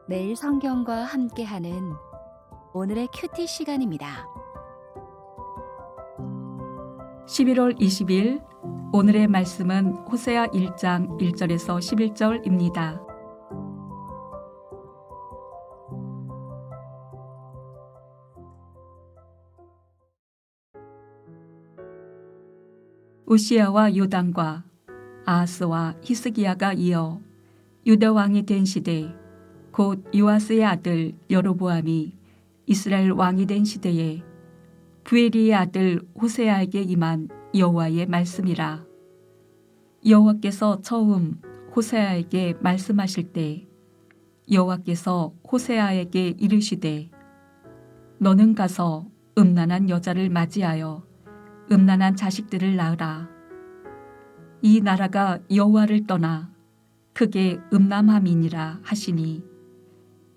매일 성경과 함께하는 오늘의 큐티 시간입니다. 11월 20일 오늘의 말씀은 호세아 1장 1절에서 11절입니다. 우시야와 요담과 아하스와 히스기야가 이어 유다 왕이 된 시대, 곧 요아스의 아들 여로보암이 이스라엘 왕이 된 시대에 부에리의 아들 호세아에게 임한 여호와의 말씀이라. 여호와께서 처음 호세아에게 말씀하실 때 여호와께서 호세아에게 이르시되 너는 가서 음란한 여자를 맞이하여 음란한 자식들을 낳으라. 이 나라가 여호와를 떠나 크게 음란함이니라 하시니,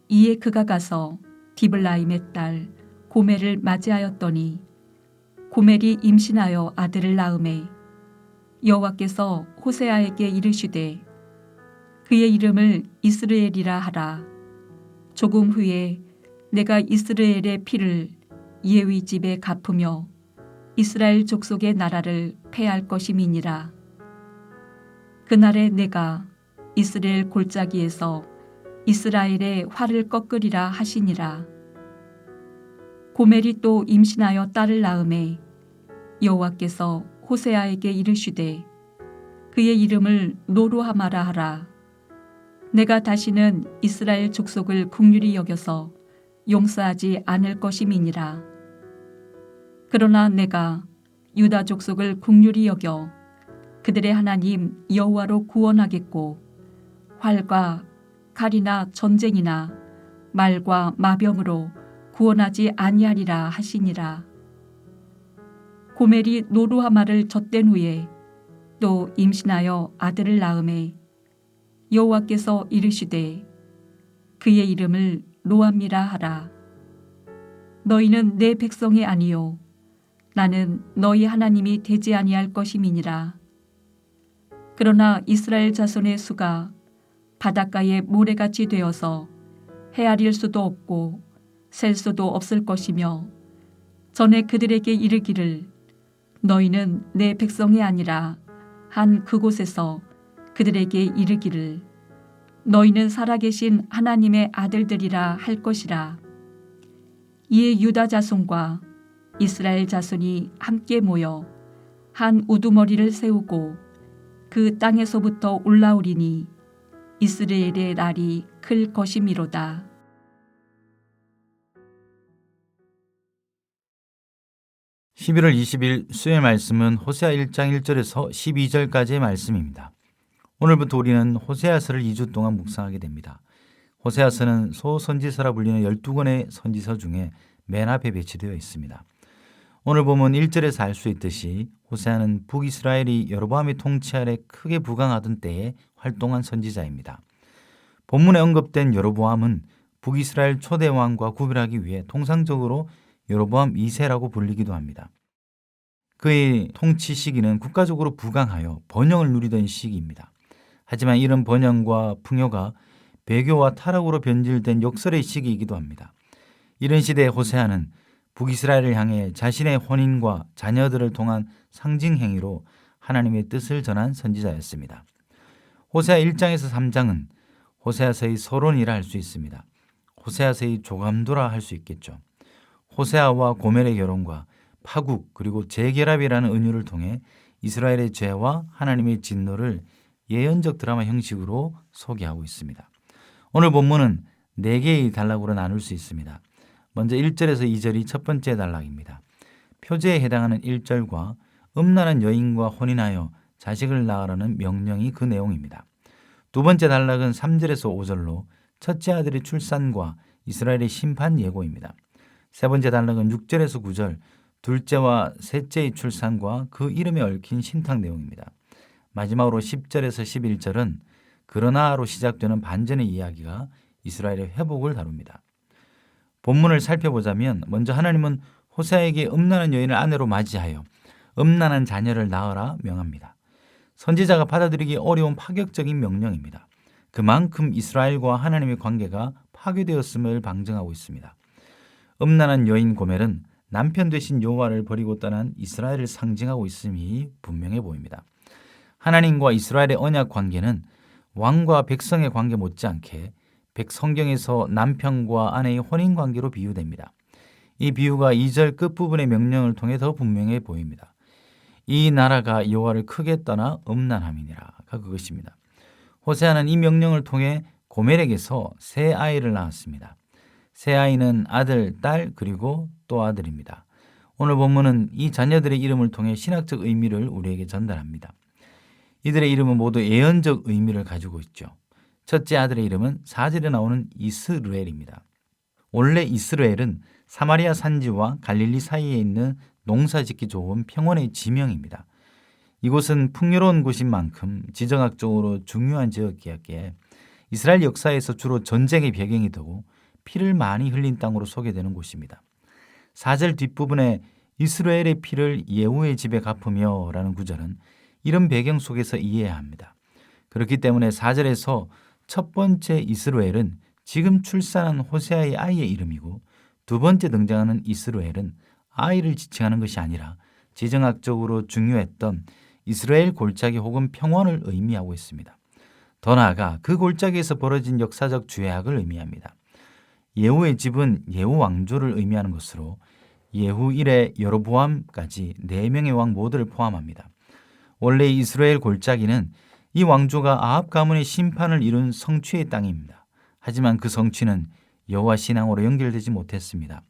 이에 그가 가서 디블라임의 딸 고멜을 맞이하였더니 고멜이 임신하여 아들을 낳음에 여호와께서 호세아에게 이르시되 그의 이름을 이스르엘이라 하라. 조금 후에 내가 이스라엘의 피를 예위 집에 갚으며 이스라엘 족속의 나라를 패할 것임이니라. 그날에 내가 이스라엘 골짜기에서 이스라엘의 활을 꺾으리라 하시니라. 고멜이 또 임신하여 딸을 낳음에 여호와께서 호세아에게 이르시되 그의 이름을 노루하마라 하라. 내가 다시는 이스라엘 족속을 긍휼히 여겨서 용서하지 않을 것임이니라. 그러나 내가 유다 족속을 긍휼히 여겨 그들의 하나님 여호와로 구원하겠고 활과 칼이나 전쟁이나 말과 마병으로 구원하지 아니하리라 하시니라. 고멜이 노루하마를 젖된 후에 또 임신하여 아들을 낳음에 여호와께서 이르시되 그의 이름을 로암미라 하라. 너희는 내 백성이 아니요 나는 너희 하나님이 되지 아니할 것임이니라. 그러나 이스라엘 자손의 수가 바닷가의 모래같이 되어서 헤아릴 수도 없고 셀 수도 없을 것이며, 전에 그들에게 이르기를 너희는 내 백성이 아니라 한 그곳에서 그들에게 이르기를 너희는 살아계신 하나님의 아들들이라 할 것이라. 이에 유다 자손과 이스라엘 자손이 함께 모여 한 우두머리를 세우고 그 땅에서부터 올라오리니 이스라엘의 날이 클 것이미로다. (11월 20일) 수요일 말씀은 호세아 1장 1절에서 12절까지의 말씀입니다. 오늘부터 우리는 호세아서를 2주 동안 묵상하게 됩니다. 호세아서는 소선지서라 불리는 12권의 선지서 중에 맨 앞에 배치되어 있습니다. 오늘 보면 1절에서 알 수 있듯이 호세아는 북이스라엘이 여로보암의 통치 아래 크게 부강하던 때에 활동한 선지자입니다. 본문에 언급된 여로보암은 북이스라엘 초대 왕과 구별하기 위해 통상적으로 여로보암 2세라고 불리기도 합니다. 그의 통치 시기는 국가적으로 부강하여 번영을 누리던 시기입니다. 하지만 이런 번영과 풍요가 배교와 타락으로 변질된 역설의 시기이기도 합니다. 이런 시대의 호세아는 북이스라엘을 향해 자신의 혼인과 자녀들을 통한 상징 행위로 하나님의 뜻을 전한 선지자였습니다. 호세아 1장에서 3장은 호세아서의 서론이라 할 수 있습니다. 호세아서의 조감도라 할 수 있겠죠. 호세아와 고멜의 결혼과 파국 그리고 재결합이라는 은유를 통해 이스라엘의 죄와 하나님의 진노를 예언적 드라마 형식으로 소개하고 있습니다. 오늘 본문은 4개의 단락으로 나눌 수 있습니다. 먼저 1절에서 2절이 첫 번째 단락입니다. 표제에 해당하는 1절과 음란한 여인과 혼인하여 자식을 낳으라는 명령이 그 내용입니다. 두 번째 단락은 3절에서 5절로 첫째 아들의 출산과 이스라엘의 심판 예고입니다. 세 번째 단락은 6절에서 9절, 둘째와 셋째의 출산과 그 이름에 얽힌 신탁 내용입니다. 마지막으로 10절에서 11절은 그러나로 시작되는 반전의 이야기가 이스라엘의 회복을 다룹니다. 본문을 살펴보자면 먼저 하나님은 호세아에게 음란한 여인을 아내로 맞이하여 음란한 자녀를 낳으라 명합니다. 선지자가 받아들이기 어려운 파격적인 명령입니다. 그만큼 이스라엘과 하나님의 관계가 파괴되었음을 방증하고 있습니다. 음란한 여인 고멜은 남편 되신 여호와를 버리고 떠난 이스라엘을 상징하고 있음이 분명해 보입니다. 하나님과 이스라엘의 언약 관계는 왕과 백성의 관계 못지않게 성경에서 남편과 아내의 혼인 관계로 비유됩니다. 이 비유가 2절 끝부분의 명령을 통해 더 분명해 보입니다. 이 나라가 여호와를 크게 떠나 음란함이니라가 그것입니다. 호세아는 이 명령을 통해 고멜에게서 세 아이를 낳았습니다. 세 아이는 아들, 딸, 그리고 또 아들입니다. 오늘 본문은 이 자녀들의 이름을 통해 신학적 의미를 우리에게 전달합니다. 이들의 이름은 모두 예언적 의미를 가지고 있죠. 첫째 아들의 이름은 4절에 나오는 이스르엘입니다. 원래 이스라엘은 사마리아 산지와 갈릴리 사이에 있는 농사짓기 좋은 평원의 지명입니다. 이곳은 풍요로운 곳인 만큼 지정학적으로 중요한 지역이었기에 이스라엘 역사에서 주로 전쟁의 배경이 되고 피를 많이 흘린 땅으로 소개되는 곳입니다. 4절 뒷부분에 이스라엘의 피를 예후의 집에 갚으며 라는 구절은 이런 배경 속에서 이해해야 합니다. 그렇기 때문에 4절에서 첫 번째 이스라엘은 지금 출산한 호세아의 아이의 이름이고 두 번째 등장하는 이스라엘은 아이를 지칭하는 것이 아니라 지정학적으로 중요했던 이스라엘 골짜기 혹은 평원을 의미하고 있습니다. 더 나아가 그 골짜기에서 벌어진 역사적 죄악을 의미합니다. 예후의 집은 예후 왕조를 의미하는 것으로 예후 이래 여로보암까지 4명의 왕 모두를 포함합니다. 원래 이스라엘 골짜기는 이 왕조가 아합 가문의 심판을 이룬 성취의 땅입니다. 하지만 그 성취는 여호와 신앙으로 연결되지 못했습니다.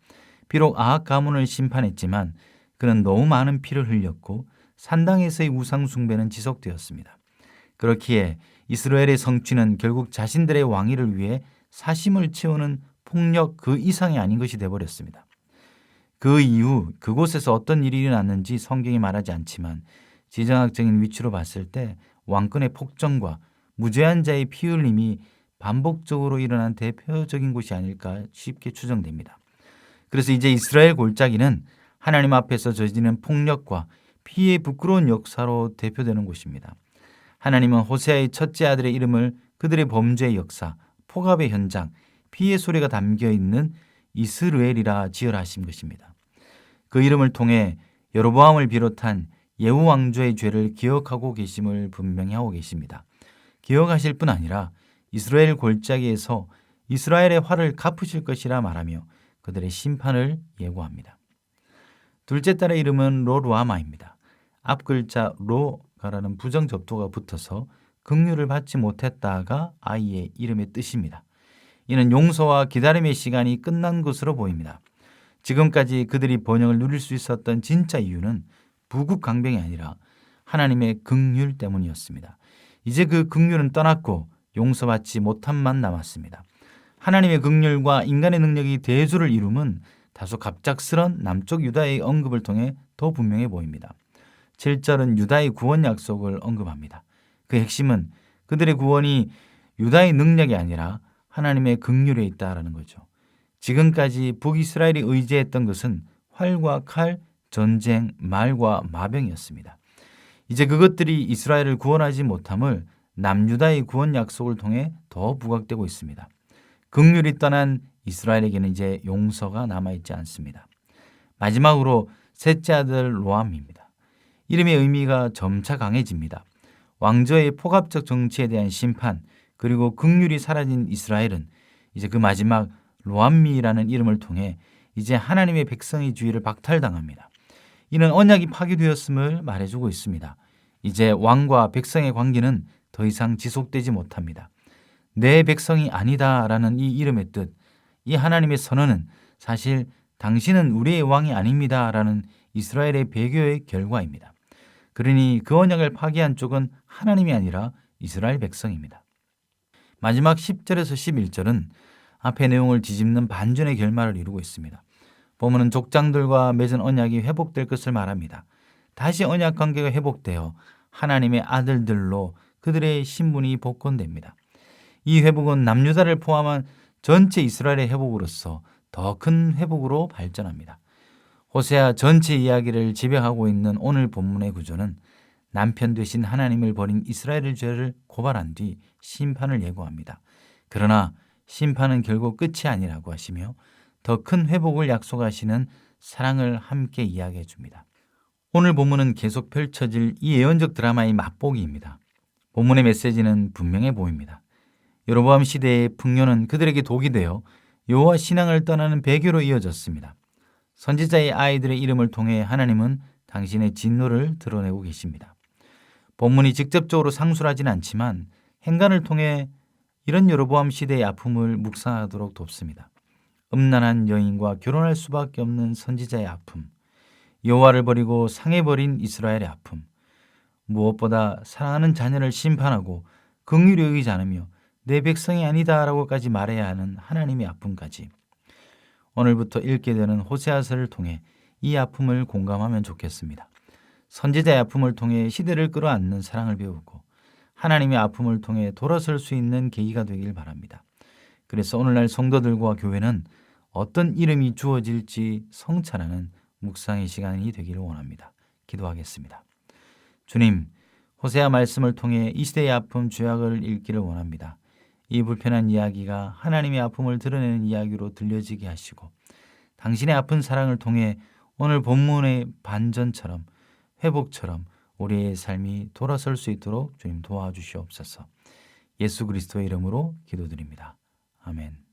비록 아합 가문을 심판했지만 그는 너무 많은 피를 흘렸고 산당에서의 우상 숭배는 지속되었습니다. 그렇기에 이스라엘의 성취는 결국 자신들의 왕위를 위해 사심을 채우는 폭력 그 이상이 아닌 것이 되어버렸습니다. 그 이후 그곳에서 어떤 일이 일어났는지 성경이 말하지 않지만 지정학적인 위치로 봤을 때 왕권의 폭정과 무죄한 자의 피 흘림이 반복적으로 일어난 대표적인 곳이 아닐까 쉽게 추정됩니다. 그래서 이제 이스라엘 골짜기는 하나님 앞에서 저지르는 폭력과 피의 부끄러운 역사로 대표되는 곳입니다. 하나님은 호세아의 첫째 아들의 이름을 그들의 범죄의 역사, 폭압의 현장, 피의 소리가 담겨있는 이스르엘이라 지으라 하신 것입니다. 그 이름을 통해 여로보암을 비롯한 예후 왕조의 죄를 기억하고 계심을 분명히 하고 계십니다. 기억하실 뿐 아니라 이스라엘 골짜기에서 이스라엘의 화를 갚으실 것이라 말하며 그들의 심판을 예고합니다. 둘째 딸의 이름은 로루아마입니다. 앞 글자 로가라는 부정접두가 붙어서 긍휼을 받지 못했다가 아이의 이름의 뜻입니다. 이는 용서와 기다림의 시간이 끝난 것으로 보입니다. 지금까지 그들이 번영을 누릴 수 있었던 진짜 이유는 부국강병이 아니라 하나님의 긍휼 때문이었습니다. 이제 그 긍휼은 떠났고 용서받지 못함만 남았습니다. 하나님의 긍휼과 인간의 능력이 대조를 이룸은 다소 갑작스런 남쪽 유다의 언급을 통해 더 분명해 보입니다. 7절은 유다의 구원 약속을 언급합니다. 그 핵심은 그들의 구원이 유다의 능력이 아니라 하나님의 긍휼에 있다라는 거죠. 지금까지 북이스라엘이 의지했던 것은 활과 칼, 전쟁, 말과 마병이었습니다. 이제 그것들이 이스라엘을 구원하지 못함을 남유다의 구원 약속을 통해 더 부각되고 있습니다. 긍휼이 떠난 이스라엘에게는 이제 용서가 남아있지 않습니다. 마지막으로 셋째 아들 로암입니다. 이름의 의미가 점차 강해집니다. 왕조의 폭압적 정치에 대한 심판 그리고 긍휼이 사라진 이스라엘은 이제 그 마지막 로암미라는 이름을 통해 이제 하나님의 백성의 주의를 박탈당합니다. 이는 언약이 파괴되었음을 말해주고 있습니다. 이제 왕과 백성의 관계는 더 이상 지속되지 못합니다. 내 백성이 아니다라는 이 이름의 뜻, 이 하나님의 선언은 사실 당신은 우리의 왕이 아닙니다라는 이스라엘의 배교의 결과입니다. 그러니 그 언약을 파기한 쪽은 하나님이 아니라 이스라엘 백성입니다. 마지막 10절에서 11절은 앞의 내용을 뒤집는 반전의 결말을 이루고 있습니다. 본문은 족장들과 맺은 언약이 회복될 것을 말합니다. 다시 언약 관계가 회복되어 하나님의 아들들로 그들의 신분이 복권됩니다. 이 회복은 남유다를 포함한 전체 이스라엘의 회복으로서 더 큰 회복으로 발전합니다. 호세아 전체 이야기를 지배하고 있는 오늘 본문의 구조는 남편 되신 하나님을 버린 이스라엘의 죄를 고발한 뒤 심판을 예고합니다. 그러나 심판은 결국 끝이 아니라고 하시며 더 큰 회복을 약속하시는 사랑을 함께 이야기해 줍니다. 오늘 본문은 계속 펼쳐질 이 예언적 드라마의 맛보기입니다. 본문의 메시지는 분명해 보입니다. 여로보암 시대의 풍요는 그들에게 독이 되어 여호와 신앙을 떠나는 배교로 이어졌습니다. 선지자의 아이들의 이름을 통해 하나님은 당신의 진노를 드러내고 계십니다. 본문이 직접적으로 상술하진 않지만 행간을 통해 이런 여로보암 시대의 아픔을 묵상하도록 돕습니다. 음란한 여인과 결혼할 수밖에 없는 선지자의 아픔, 여호와를 버리고 상해버린 이스라엘의 아픔, 무엇보다 사랑하는 자녀를 심판하고 긍휼히 여기지 않으며 내 백성이 아니다라고까지 말해야 하는 하나님의 아픔까지 오늘부터 읽게 되는 호세아서를 통해 이 아픔을 공감하면 좋겠습니다. 선지자의 아픔을 통해 시대를 끌어안는 사랑을 배우고 하나님의 아픔을 통해 돌아설 수 있는 계기가 되길 바랍니다. 그래서 오늘날 성도들과 교회는 어떤 이름이 주어질지 성찰하는 묵상의 시간이 되기를 원합니다. 기도하겠습니다. 주님, 호세아 말씀을 통해 이 시대의 아픔 죄악을 읽기를 원합니다. 이 불편한 이야기가 하나님의 아픔을 드러내는 이야기로 들려지게 하시고 당신의 아픈 사랑을 통해 오늘 본문의 반전처럼 회복처럼 우리의 삶이 돌아설 수 있도록 주님 도와주시옵소서. 예수 그리스도의 이름으로 기도드립니다. 아멘.